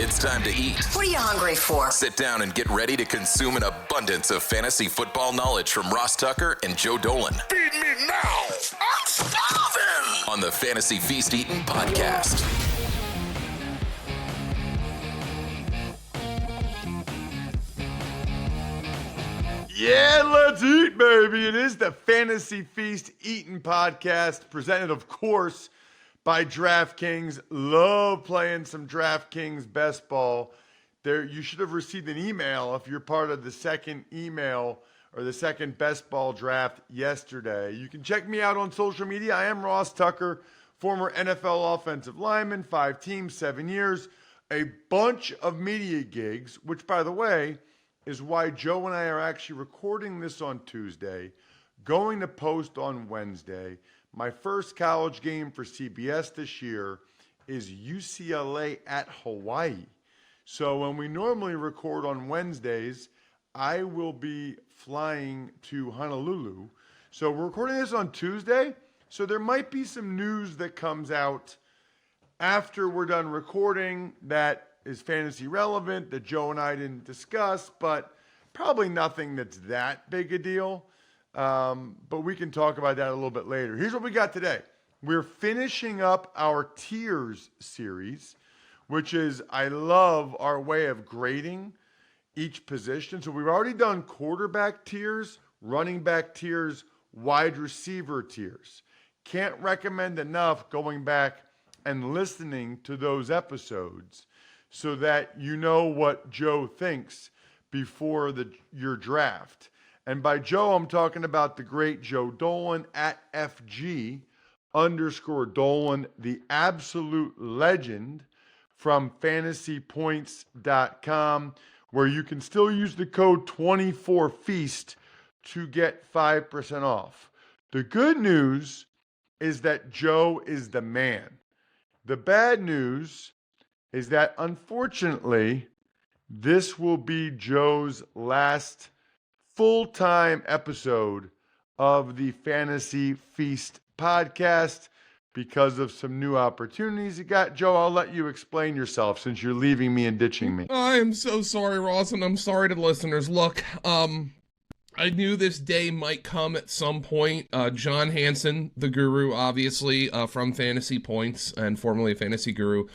It's time to eat. What are you hungry for? Sit down and get ready to consume an abundance of fantasy football knowledge from Ross Tucker and Joe Dolan. Feed me now. I'm starving. On the Fantasy Feast Eating Podcast. Yeah, let's eat, baby. It is the Fantasy Feast Eating Podcast, presented, of course, by DraftKings. Love playing some DraftKings best ball. There, you should have received an email if you're part of the second email or the second best ball draft yesterday. You can check me out on social media. I am Ross Tucker, former NFL offensive lineman, 5 teams, 7 years, a bunch of media gigs, which, by the way, is why Joe and I are actually recording this on Tuesday, going to post on Wednesday. My first college game for CBS this year is UCLA at Hawaii. So when we normally record on Wednesdays, I will be flying to Honolulu. So we're recording this on Tuesday, so there might be some news that comes out after we're done recording that is fantasy relevant that Joe and I didn't discuss, but probably nothing that's that big a deal. But we can talk about that a little bit later. Here's what we got today. We're finishing up our tiers series, which is, I love our way of grading each position. So we've already done quarterback tiers, running back tiers, wide receiver tiers. Can't recommend enough going back and listening to those episodes so that you know what Joe thinks before your draft. And by Joe, I'm talking about the great Joe Dolan at FG_Dolan, the absolute legend from fantasypoints.com, where you can still use the code 24feast to get 5% off. The good news is that Joe is the man. The bad news is that, unfortunately, this will be Joe's last full-time episode of the Fantasy Feast podcast because of some new opportunities he got. Joe, I'll let you explain yourself since you're leaving me and ditching me. I am so sorry, Ross, and I'm sorry to the listeners. Look, I knew this day might come at some point. John Hansen, the guru, obviously, from Fantasy Points and formerly a Fantasy Guru,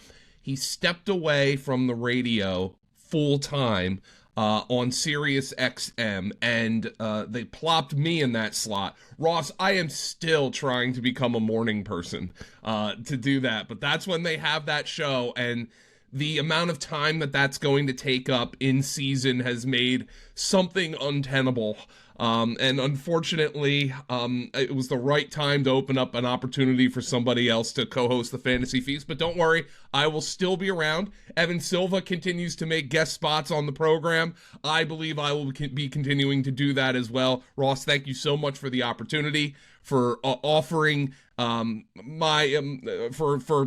he stepped away from the radio full-time on Sirius XM, and they plopped me in that slot. Ross, I am still trying to become a morning person to do that, but that's when they have that show, and the amount of time that that's going to take up in season has made something untenable. And unfortunately, it was the right time to open up an opportunity for somebody else to co-host the Fantasy Feast. But don't worry, I will still be around. Evan Silva continues to make guest spots on the program. I believe I will be continuing to do that as well. Ross, thank you so much for the opportunity, for offering for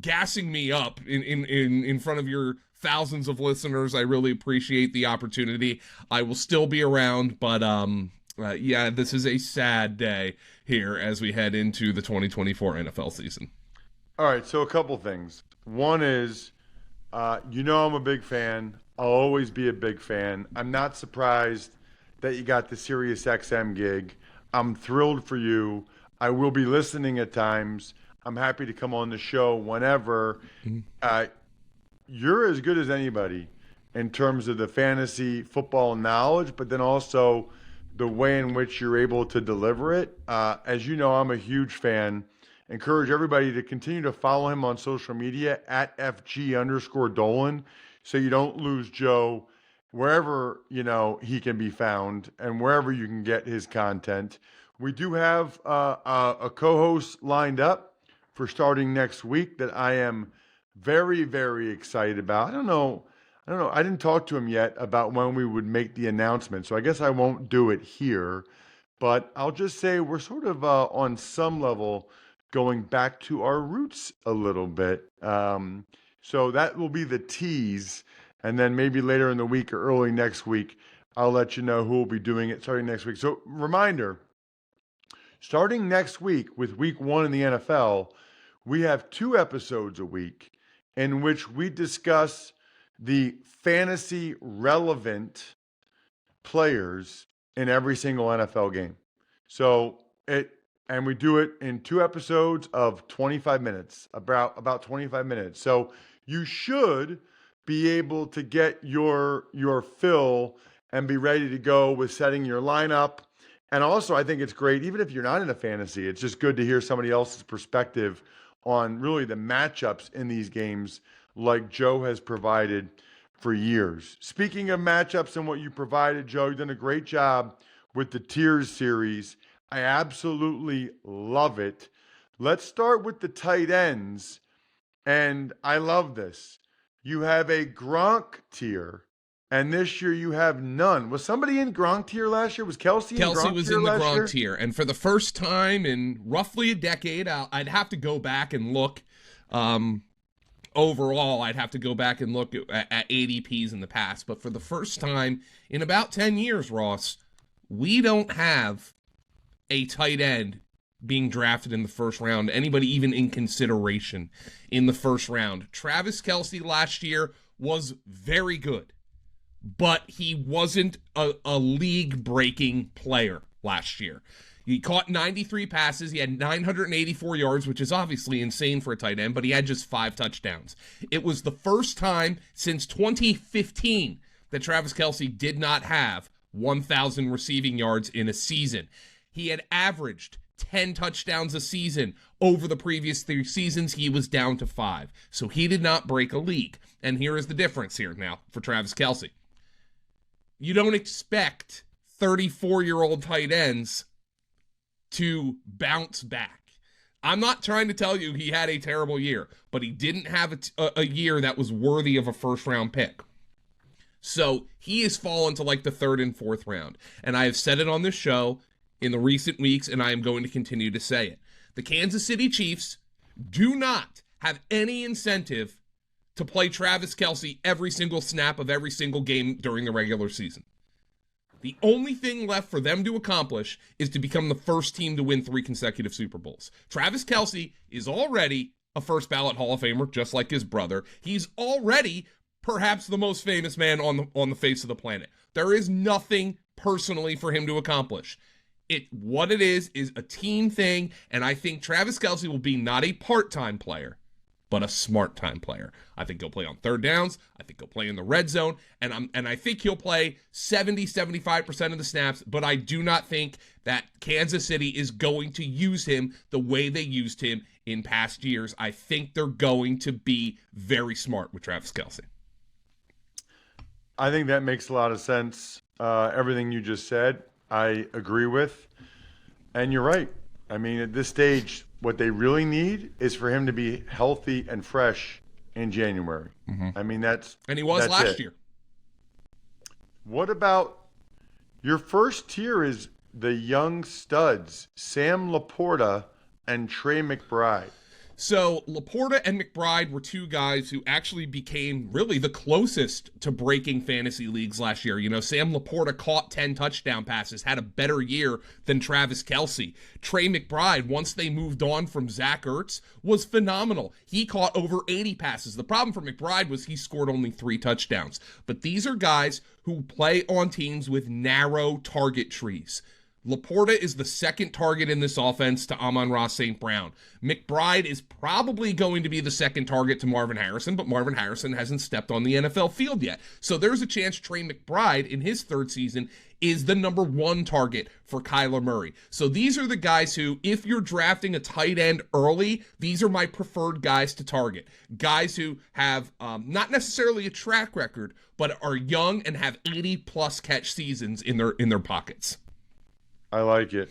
gassing me up in front of your thousands of listeners. I really appreciate the opportunity. I will still be around, but yeah, this is a sad day here as we head into the 2024 NFL season. All right, so a couple things. One is, I'm a big fan. I'll always be a big fan. I'm not surprised that you got the Sirius XM gig. I'm thrilled for you. I will be listening at times. I'm happy to come on the show whenever. You're as good as anybody in terms of the fantasy football knowledge, but then also the way in which you're able to deliver it. As you know, I'm a huge fan. Encourage everybody to continue to follow him on social media at FG_Dolan so you don't lose Joe wherever, he can be found and wherever you can get his content. We do have a co-host lined up for starting next week that I am very, very excited about. I don't know. I didn't talk to him yet about when we would make the announcement, so I guess I won't do it here. But I'll just say we're sort of on some level going back to our roots a little bit. So that will be the tease. And then maybe later in the week or early next week, I'll let you know who will be doing it starting next week. So reminder, starting next week with week 1 in the NFL, we have 2 episodes a week. in which we discuss the fantasy relevant players in every single NFL game. And we do it in 2 episodes of 25 minutes, about 25 minutes. So you should be able to get your fill and be ready to go with setting your lineup. And also, I think it's great, even if you're not in a fantasy, it's just good to hear somebody else's perspective on really the matchups in these games like Joe has provided for years. Speaking of matchups and what you provided, Joe, you've done a great job with the Tiers series. I absolutely love it. Let's start with the tight ends. And I love this. You have a Gronk tier, and this year you have none. Was somebody in Gronk tier last year? Was Kelsey in Gronk tier last year? Kelsey was in the Gronk tier, and for the first time in roughly a decade, I'd have to go back and look. Overall, I'd have to go back and look at ADPs in the past, but for the first time in about 10 years, Ross, we don't have a tight end being drafted in the first round, anybody even in consideration in the first round. Travis Kelce last year was very good, but he wasn't a league-breaking player last year. He caught 93 passes. He had 984 yards, which is obviously insane for a tight end, but he had just 5 touchdowns. It was the first time since 2015 that Travis Kelce did not have 1,000 receiving yards in a season. He had averaged 10 touchdowns a season. Over the previous 3 seasons, he was down to 5. So he did not break a league. And here is the difference here now for Travis Kelce. You don't expect 34-year-old tight ends to bounce back. I'm not trying to tell you he had a terrible year, but he didn't have a year that was worthy of a first-round pick. So he has fallen to like the 3rd and 4th round. And I have said it on this show in the recent weeks, and I am going to continue to say it. The Kansas City Chiefs do not have any incentive to play Travis Kelce every single snap of every single game during the regular season. The only thing left for them to accomplish is to become the first team to win 3 consecutive Super Bowls. Travis Kelce is already a first ballot Hall of Famer, just like his brother. He's already perhaps the most famous man on the face of the planet. There is nothing personally for him to accomplish. What it is a team thing, and I think Travis Kelce will be not a part-time player, but a smart-time player. I think he'll play on 3rd downs. I think he'll play in the red zone, and I think he'll play 70-75% of the snaps, but I do not think that Kansas City is going to use him the way they used him in past years. I think they're going to be very smart with Travis Kelce. I think that makes a lot of sense. Everything you just said, I agree with. And you're right. I mean, at this stage, what they really need is for him to be healthy and fresh in January. Mm-hmm. I mean, and he was last year. What about your first tier is the young studs, Sam Laporta and Trey McBride. So Laporta and McBride were 2 guys who actually became really the closest to breaking fantasy leagues last year. You know, Sam Laporta caught 10 touchdown passes, had a better year than Travis Kelce. Trey McBride, once they moved on from Zach Ertz, was phenomenal. He caught over 80 passes. The problem for McBride was he scored only 3 touchdowns. But these are guys who play on teams with narrow target trees. Laporta is the 2nd target in this offense to Amon-Ra St. Brown. McBride is probably going to be the 2nd target to Marvin Harrison, but Marvin Harrison hasn't stepped on the NFL field yet. So there's a chance Trey McBride in his 3rd season is the number 1 target for Kyler Murray. So these are the guys who, if you're drafting a tight end early, these are my preferred guys to target. Guys who have not necessarily a track record, but are young and have 80-plus catch seasons in their pockets. I like it.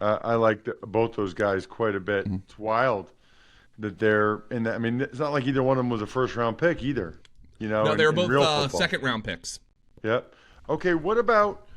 I like both those guys quite a bit. Mm-hmm. It's wild that they're in that. I mean, it's not like either one of them was a first-round pick either. You know, no, they were both second-round picks. Yep. Okay, what about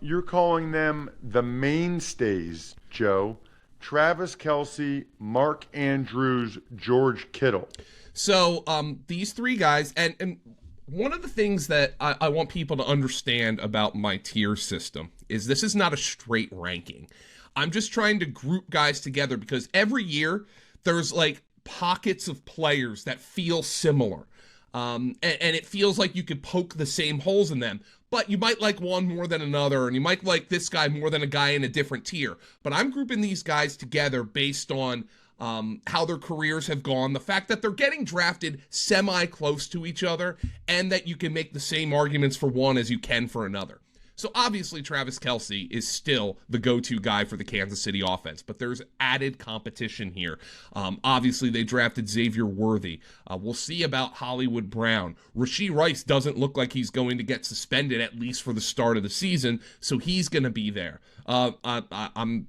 you're calling them the mainstays, Joe? Travis Kelce, Mark Andrews, George Kittle. So these 3 guys, and one of the things that I want people to understand about my tier system is this is not a straight ranking. I'm just trying to group guys together because every year there's like pockets of players that feel similar. And it feels like you could poke the same holes in them. But you might like one more than another, and you might like this guy more than a guy in a different tier. But I'm grouping these guys together based on how their careers have gone, the fact that they're getting drafted semi-close to each other, and that you can make the same arguments for one as you can for another. So obviously Travis Kelce is still the go-to guy for the Kansas City offense, but there's added competition here. Obviously they drafted Xavier Worthy. We'll see about Hollywood Brown. Rashee Rice doesn't look like he's going to get suspended, at least for the start of the season, so he's going to be there. I'm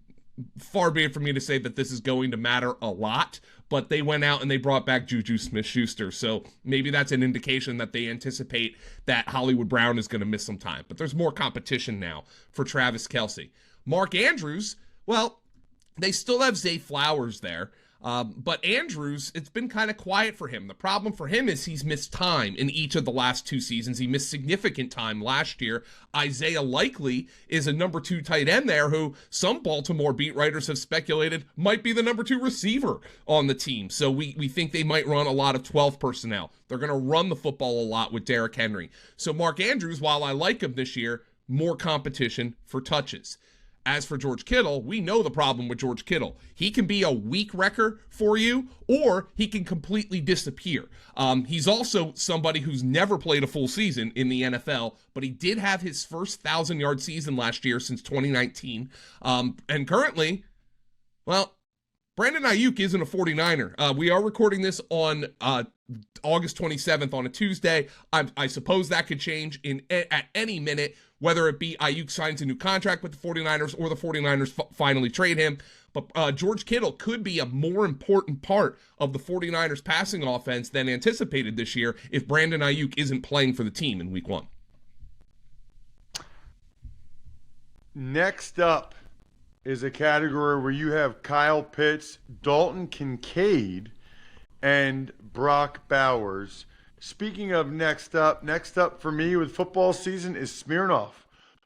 far be it for me to say that this is going to matter a lot, but they went out and they brought back Juju Smith-Schuster, so maybe that's an indication that they anticipate that Hollywood Brown is going to miss some time. But there's more competition now for Travis Kelce. Mark Andrews, well, they still have Zay Flowers there, but Andrews, it's been kind of quiet for him. The problem for him is he's missed time in each of the last 2 seasons. He missed significant time last year. Isaiah Likely is a number 2 tight end there who some Baltimore beat writers have speculated might be the number 2 receiver on the team. So we think they might run a lot of 12 personnel. They're going to run the football a lot with Derrick Henry. So Mark Andrews, while I like him this year, more competition for touches. As for George Kittle, we know the problem with George Kittle. He can be a week wrecker for you, or he can completely disappear. He's also somebody who's never played a full season in the NFL, but he did have his first 1,000-yard season last year since 2019. And currently, well, Brandon Ayuk isn't a 49er. We are recording this on August 27th on a Tuesday. I suppose that could change at any minute, whether it be Ayuk signs a new contract with the 49ers or the 49ers finally trade him. But George Kittle could be a more important part of the 49ers passing offense than anticipated this year if Brandon Ayuk isn't playing for the team in week 1. Next up is a category where you have Kyle Pitts, Dalton Kincaid, and Brock Bowers. Speaking of next up for me with football season is Smirnoff,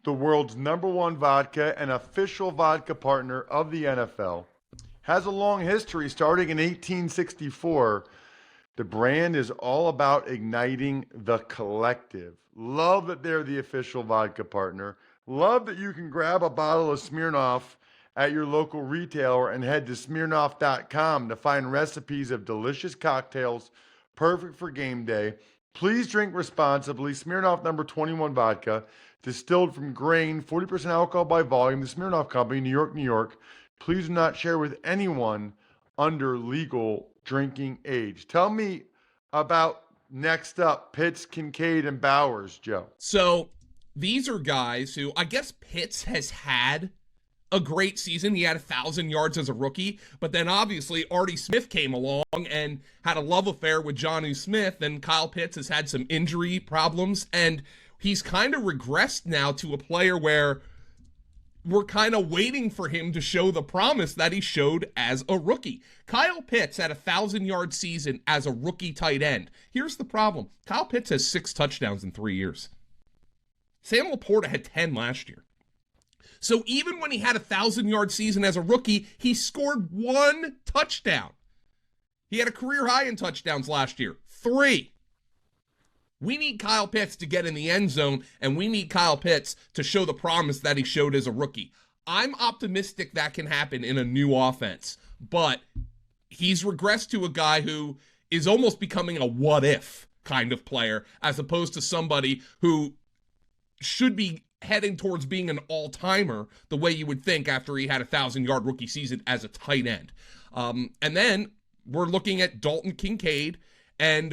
the world's #1 vodka and official vodka partner of the NFL. Has a long history starting in 1864. The brand is all about igniting the collective. Love that they're the official vodka partner. Love that you can grab a bottle of Smirnoff at your local retailer and head to Smirnoff.com to find recipes of delicious cocktails perfect for game day. Please drink responsibly. Smirnoff number 21 vodka, distilled from grain, 40% alcohol by volume. The Smirnoff Company, New York, New York. Please do not share with anyone under legal drinking age. Tell me about next up, Pitts, Kincaid, and Bowers, Joe. So these are guys who, I guess Pitts has had a great season. He had 1,000 yards as a rookie, but then obviously Artie Smith came along and had a love affair with Jonnu Smith, and Kyle Pitts has had some injury problems, and he's kind of regressed now to a player where we're kind of waiting for him to show the promise that he showed as a rookie. Kyle Pitts had a 1,000-yard season as a rookie tight end. Here's the problem. Kyle Pitts has 6 touchdowns in 3 years. Sam Laporta had 10 last year. So even when he had a 1,000-yard season as a rookie, he scored 1 touchdown. He had a career high in touchdowns last year, 3. We need Kyle Pitts to get in the end zone, and we need Kyle Pitts to show the promise that he showed as a rookie. I'm optimistic that can happen in a new offense, but he's regressed to a guy who is almost becoming a what-if kind of player, as opposed to somebody who should be heading towards being an all-timer the way you would think after he had a 1,000-yard rookie season as a tight end. And then we're looking at Dalton Kincaid, and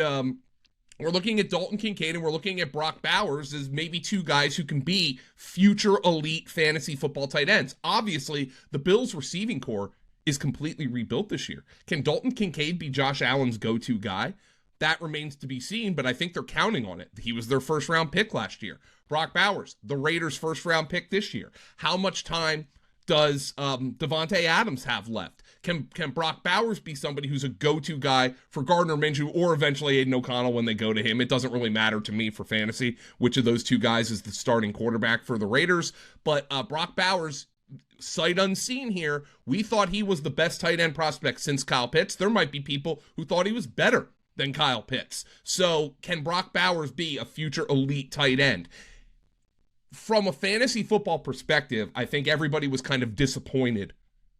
we're looking at Brock Bowers as maybe 2 guys who can be future elite fantasy football tight ends. Obviously, the Bills' receiving core is completely rebuilt this year. Can Dalton Kincaid be Josh Allen's go-to guy? That remains to be seen, but I think they're counting on it. He was their first-round pick last year. Brock Bowers, the Raiders' first-round pick this year. How much time does Devontae Adams have left? Can Brock Bowers be somebody who's a go-to guy for Gardner Minshew or eventually Aiden O'Connell when they go to him? It doesn't really matter to me for fantasy which of those 2 guys is the starting quarterback for the Raiders, but Brock Bowers, sight unseen here, we thought he was the best tight end prospect since Kyle Pitts. There might be people who thought he was better than Kyle Pitts. So can Brock Bowers be a future elite tight end? From a fantasy football perspective, I think everybody was kind of disappointed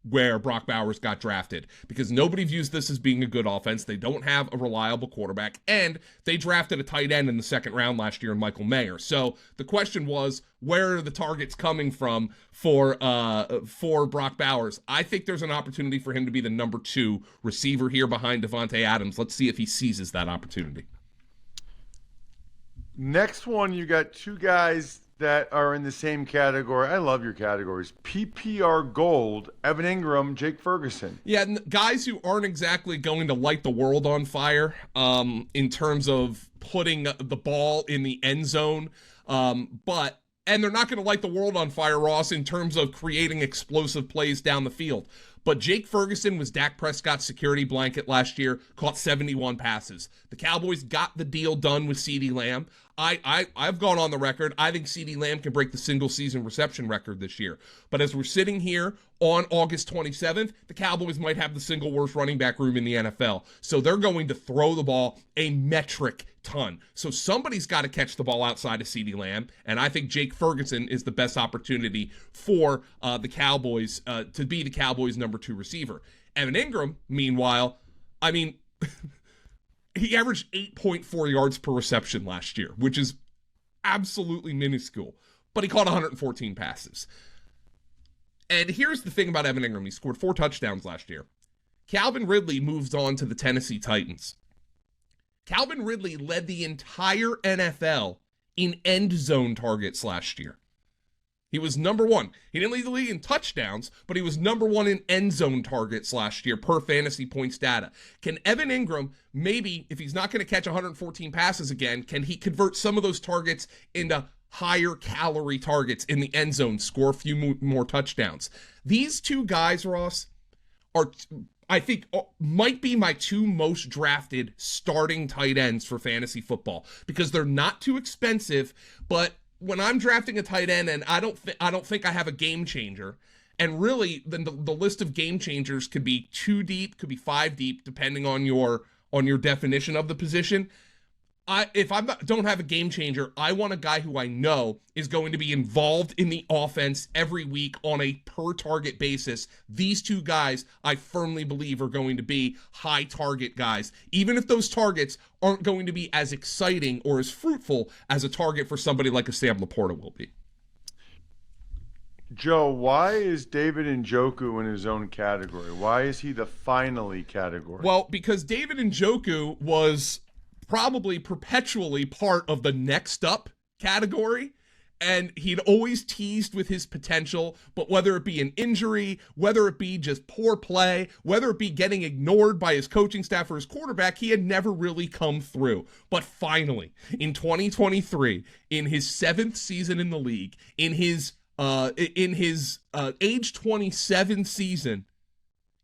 where Brock Bowers got drafted because nobody views this as being a good offense. They don't have a reliable quarterback, and they drafted a tight end in the second round last year in Michael Mayer. So the question was, where are the targets coming from for Brock Bowers? I think there's an opportunity for him to be the number 2 receiver here behind Devontae Adams. Let's see if he seizes that opportunity. Next one, you got 2 guys that are in the same category. I love your categories. PPR Gold, Evan Ingram, Jake Ferguson. Yeah, guys who aren't exactly going to light the world on fire in terms of putting the ball in the end zone, and they're not going to light the world on fire, Ross, in terms of creating explosive plays down the field. But Jake Ferguson was Dak Prescott's security blanket last year, caught 71 passes. The Cowboys got the deal done with CeeDee Lamb. I've gone on the record. I think CeeDee Lamb can break the single-season reception record this year. But as we're sitting here on August 27th, the Cowboys might have the single worst running back room in the NFL. So they're going to throw the ball a metric ton. So somebody's got to catch the ball outside of CeeDee Lamb, and I think Jake Ferguson is the best opportunity for the Cowboys to be the Cowboys' number 2 receiver. Evan Ingram, meanwhile, I mean... he averaged 8.4 yards per reception last year, which is absolutely minuscule, but he caught 114 passes. And here's the thing about Evan Ingram. He scored 4 touchdowns last year. Calvin Ridley moves on to the Tennessee Titans. Calvin Ridley led the entire NFL in end zone targets last year. He was number 1. He didn't lead the league in touchdowns, but he was number 1 in end zone targets last year per fantasy points data. Can Evan Ingram, maybe, if he's not going to catch 114 passes again, can he convert some of those targets into higher calorie targets in the end zone, score a few more touchdowns? These 2 guys, Ross, are, I think, might be my 2 most drafted starting tight ends for fantasy football because they're not too expensive, but when I'm drafting a tight end and I don't think I have a game changer, and really the list of game changers could be 2 deep, could be 5 deep, depending on your definition of the position. If I don't have a game changer, I want a guy who I know is going to be involved in the offense every week on a per target basis. These 2 guys, I firmly believe, are going to be high target guys, even if those targets aren't going to be as exciting or as fruitful as a target for somebody like a Sam Laporta will be. Joe, why is David Njoku in his own category? Why is he the finally category? Well, because David Njoku was probably perpetually part of the next up category, and he'd always teased with his potential, but whether it be an injury, whether it be just poor play, whether it be getting ignored by his coaching staff or his quarterback, he had never really come through. But finally, in 2023, in his 7th season in the league, in his age 27 season,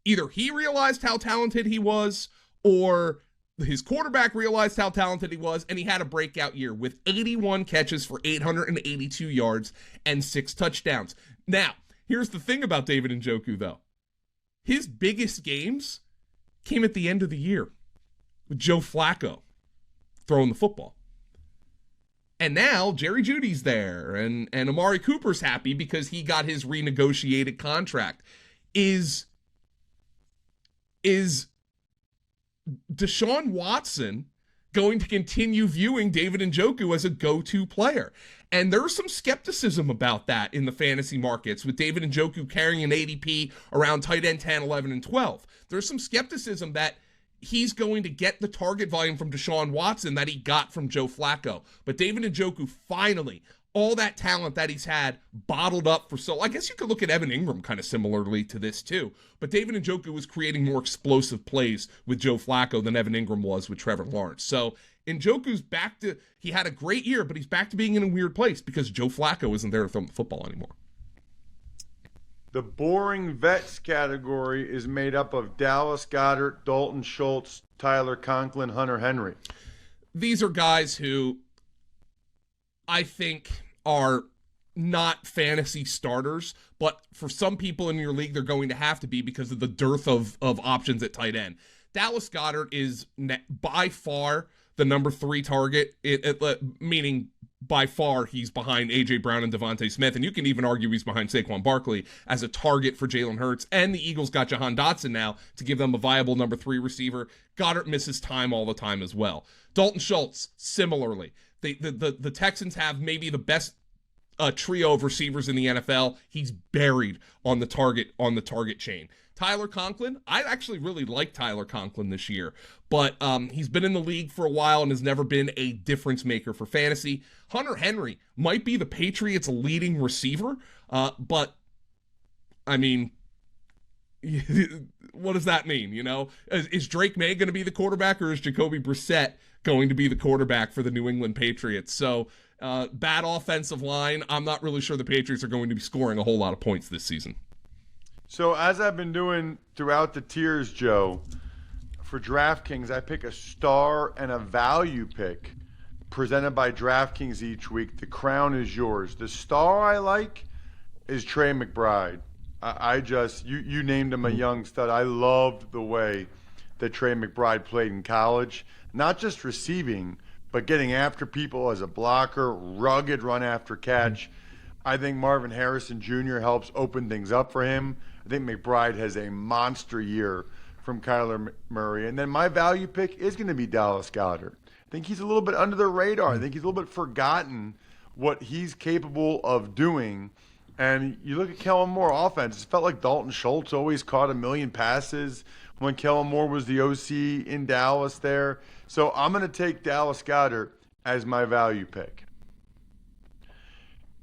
either he realized how talented he was, or his quarterback realized how talented he was, and he had a breakout year with 81 catches for 882 yards and 6 touchdowns. Now, here's the thing about David Njoku, though. His biggest games came at the end of the year with Joe Flacco throwing the football. And now Jerry Jeudy's there, and Amari Cooper's happy because he got his renegotiated contract. Is Deshaun Watson going to continue viewing David Njoku as a go-to player? And there's some skepticism about that in the fantasy markets, with David Njoku carrying an ADP around tight end 10, 11, and 12. There's some skepticism that he's going to get the target volume from Deshaun Watson that he got from Joe Flacco. But David Njoku finally, all that talent that he's had bottled up for so, I guess you could look at Evan Ingram kind of similarly to this too. But David Njoku was creating more explosive plays with Joe Flacco than Evan Ingram was with Trevor Lawrence. So Njoku's back to, he had a great year, but he's back to being in a weird place because Joe Flacco isn't there to throw the football anymore. The boring vets category is made up of Dallas Goedert, Dalton Schultz, Tyler Conklin, Hunter Henry. These are guys who I think are not fantasy starters, but for some people in your league, they're going to have to be because of the dearth of options at tight end. Dallas Goedert is by far the number 3 target, meaning by far he's behind A.J. Brown and Devontae Smith, and you can even argue he's behind Saquon Barkley as a target for Jalen Hurts, and the Eagles got Jahan Dotson now to give them a viable number 3 receiver. Goddard misses time all the time as well. Dalton Schultz, similarly. The Texans have maybe the best trio of receivers in the NFL. He's buried on the target chain. Tyler Conklin, I actually really like Tyler Conklin this year, but he's been in the league for a while and has never been a difference maker for fantasy. Hunter Henry might be the Patriots' leading receiver, but I mean, what does that mean? You know, is Drake May going to be the quarterback, or is Jacoby Brissett going to be the quarterback for the New England Patriots? So bad offensive line. I'm not really sure the Patriots are going to be scoring a whole lot of points this season. So as I've been doing throughout the tiers, Joe, for DraftKings, I pick a star and a value pick presented by DraftKings each week. The crown is yours. The star I like is Trey McBride. You named him a young stud. I loved the way that Trey McBride played in college, not just receiving, but getting after people as a blocker, rugged run after catch. I think Marvin Harrison Jr. helps open things up for him. I think McBride has a monster year from Kyler Murray. And then my value pick is going to be Dallas Goedert. I think he's a little bit under the radar. I think he's a little bit forgotten what he's capable of doing. And you look at Kellen Moore offense, it felt like Dalton Schultz always caught 1 million passes when Kellen Moore was the OC in Dallas there. So I'm going to take Dallas Goedert as my value pick.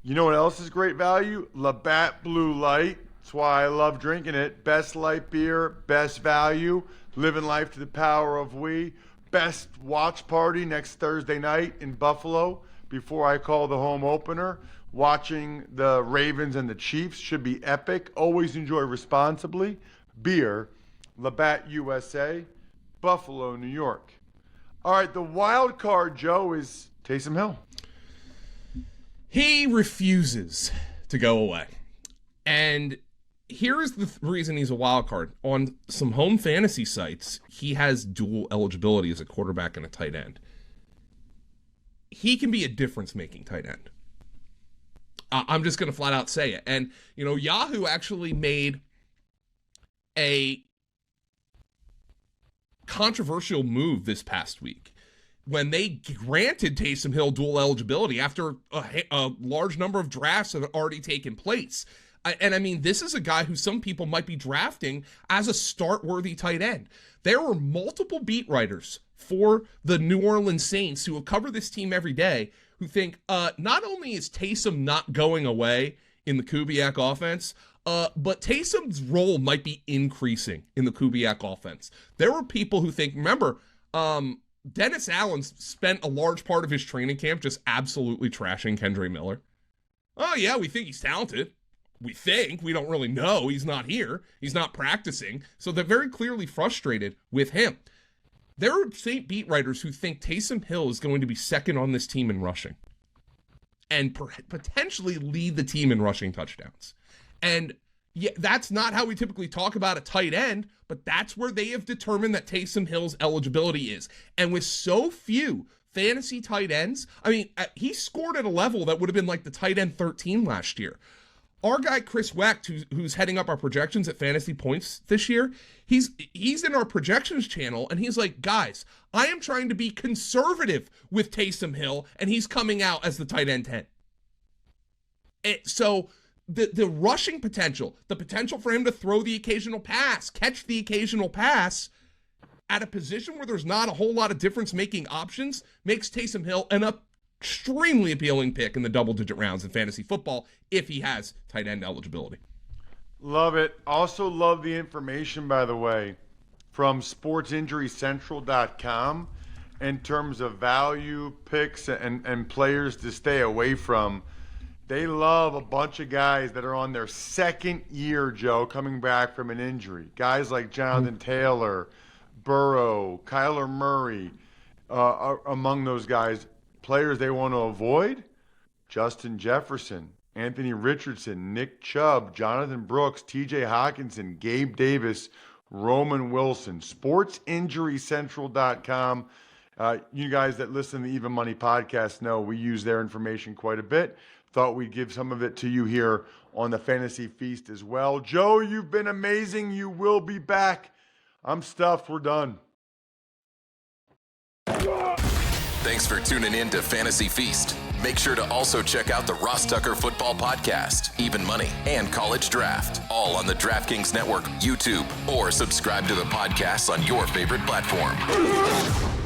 You know what else is great value? Labatt Blue Light. That's why I love drinking it. Best light beer, best value, living life to the power of we. Best watch party next Thursday night in Buffalo before I call the home opener. Watching the Ravens and the Chiefs should be epic. Always enjoy responsibly. Beer, Labatt USA, Buffalo, New York. All right, the wild card, Joe, is Taysom Hill. He refuses to go away. And here is the reason he's a wild card. On some home fantasy sites, he has dual eligibility as a quarterback and a tight end. He can be a difference-making tight end. I'm just going to flat out say it. And, you know, Yahoo actually made a controversial move this past week when they granted Taysom Hill dual eligibility after a large number of drafts have already taken place. And I mean, this is a guy who some people might be drafting as a start-worthy tight end. There were multiple beat writers for the New Orleans Saints who will cover this team every day who think not only is Taysom not going away in the Kubiak offense, but Taysom's role might be increasing in the Kubiak offense. There were people who think, remember, Dennis Allen spent a large part of his training camp just absolutely trashing Kendre Miller. Oh, yeah, we think he's talented. We think. We don't really know. He's not here. He's not practicing. So they're very clearly frustrated with him. There are Saint beat writers who think Taysom Hill is going to be second on this team in rushing and potentially lead the team in rushing touchdowns. And yeah, that's not how we typically talk about a tight end, but that's where they have determined that Taysom Hill's eligibility is. And with so few fantasy tight ends, I mean, he scored at a level that would have been like the tight end 13 last year. Our guy Chris Wecht, who's heading up our projections at Fantasy Points this year, he's in our projections channel, and he's like, guys, I am trying to be conservative with Taysom Hill, and he's coming out as the tight end 10. So the rushing potential, the potential for him to throw the occasional pass, catch the occasional pass at a position where there's not a whole lot of difference-making options makes Taysom Hill an extremely appealing pick in the double-digit rounds in fantasy football if he has tight end eligibility. Love it. Also love the information, by the way, from sportsinjurycentral.com in terms of value picks and players to stay away from. They love a bunch of guys that are on their second year, Joe, coming back from an injury. Guys like Jonathan Taylor, Burrow, Kyler Murray, are among those guys. Players they want to avoid, Justin Jefferson, Anthony Richardson, Nick Chubb, Jonathan Brooks, TJ Hawkinson, Gabe Davis, Roman Wilson. SportsInjuryCentral.com. You guys that listen to the Even Money podcast know we use their information quite a bit. Thought we'd give some of it to you here on the Fantasy Feast as well. Joe, you've been amazing. You will be back. I'm stuffed. We're done. Thanks for tuning in to Fantasy Feast. Make sure to also check out the Ross Tucker Football Podcast, Even Money, and College Draft, all on the DraftKings Network, YouTube, or subscribe to the podcast on your favorite platform.